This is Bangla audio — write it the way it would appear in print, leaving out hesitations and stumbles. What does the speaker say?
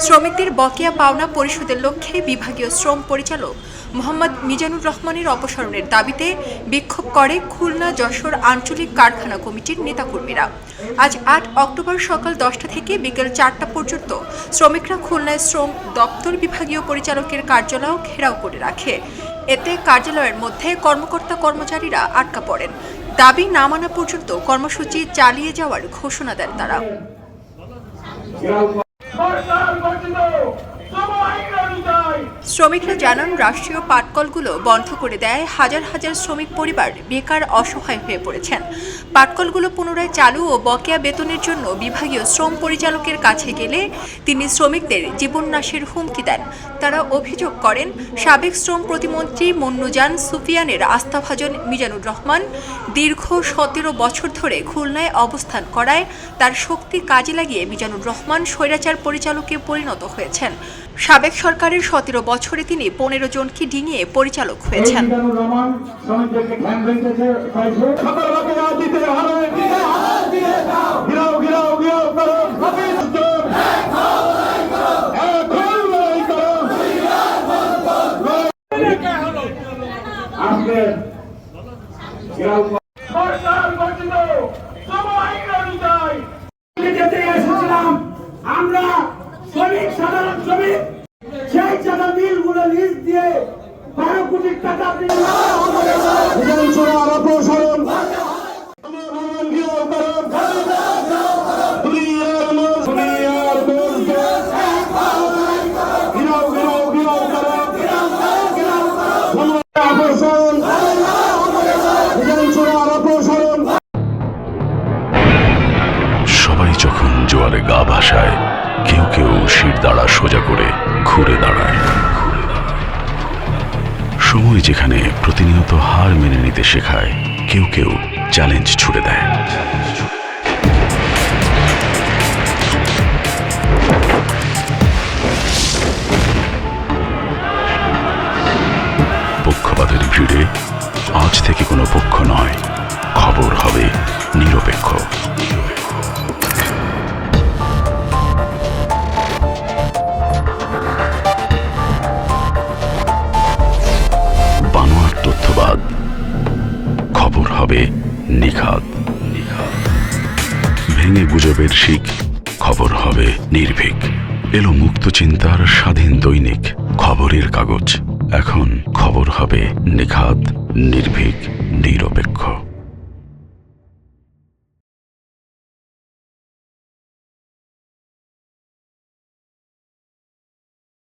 শ্রমিকদের বকেয়া পাওনা পরিশোধের লক্ষ্যে বিভাগীয় শ্রম পরিচালক মোহাম্মদ মিজানুর রহমানের অপসারণের দাবিতে বিক্ষোভ করে খুলনা যশোর আঞ্চলিক কারখানা কমিটির নেতাকর্মীরা। আজ ৮ অক্টোবর সকাল 10টা থেকে বিকেল 4টা পর্যন্ত শ্রমিকরা খুলনায় শ্রম দপ্তর বিভাগীয় পরিচালকের কার্যালয় ঘেরাও করে রাখে। এতে কার্যালয়ের মধ্যে কর্মকর্তা কর্মচারীরা আটকা পড়েন। দাবি না মানা পর্যন্ত কর্মসূচি চালিয়ে যাওয়ার ঘোষণা দেন তারা। শ্রমিকরা জানান, রাষ্ট্রীয় পাটকলগুলো বন্ধ করে দেয় হাজার হাজার শ্রমিক পরিবার বেকার অসহায় হয়ে পড়েছেন। পাটকলগুলো পুনরায় চালু ও বকেয়া বেতনের জন্য বিভাগীয় শ্রম পরিচালকের কাছে গেলে তিনি শ্রমিকদের জীবননাশের হুমকি দেন। তারা অভিযোগ করেন, সাবেক শ্রম প্রতিমন্ত্রী মন্নুজান সুফিয়ানের আস্থাভাজন মিজানুর রহমান দীর্ঘ 17 বছর ধরে খুলনায় অবস্থান করায় তার শক্তি কাজে লাগিয়ে মিজানুর রহমান স্বৈরাচার পরিচালকে পরিণত হয়েছেন। সাবেক সরকারের 17 বছরে তিনি 15 জনকে ডিঙিয়ে পরিচালক হয়েছেন। আমরা শ্রমিক, সাধারণ শ্রমিক, সেই চাঁদা মিলগুলো লিজ দিয়ে 12 কোটি টাকা সবাই যখন জোয়ারে গা ভাসায়, কেউ কেউ শিরদাঁড়া সোজা করে ঘুরে দাঁড়ায়। সময় যেখানে প্রতিনিয়ত হার মেনে নিতে শেখায়, কেউ কেউ চ্যালেঞ্জ ছুড়ে দেয়। পক্ষপাতের ভিড়ে আজ থেকে কোনো পক্ষ নয়, খবর হবে নিরপেক্ষ। বানোয়াট তথ্যবাদ, খবর হবে নিখাত। ভেঙে গুজবের শিক, খবর হবে নির্ভীক। এলো মুক্ত চিন্তার স্বাধীন দৈনিক খবরের কাগজ। এখন খবর হবে নিখাত, নির্ভীক, নিরপেক্ষ।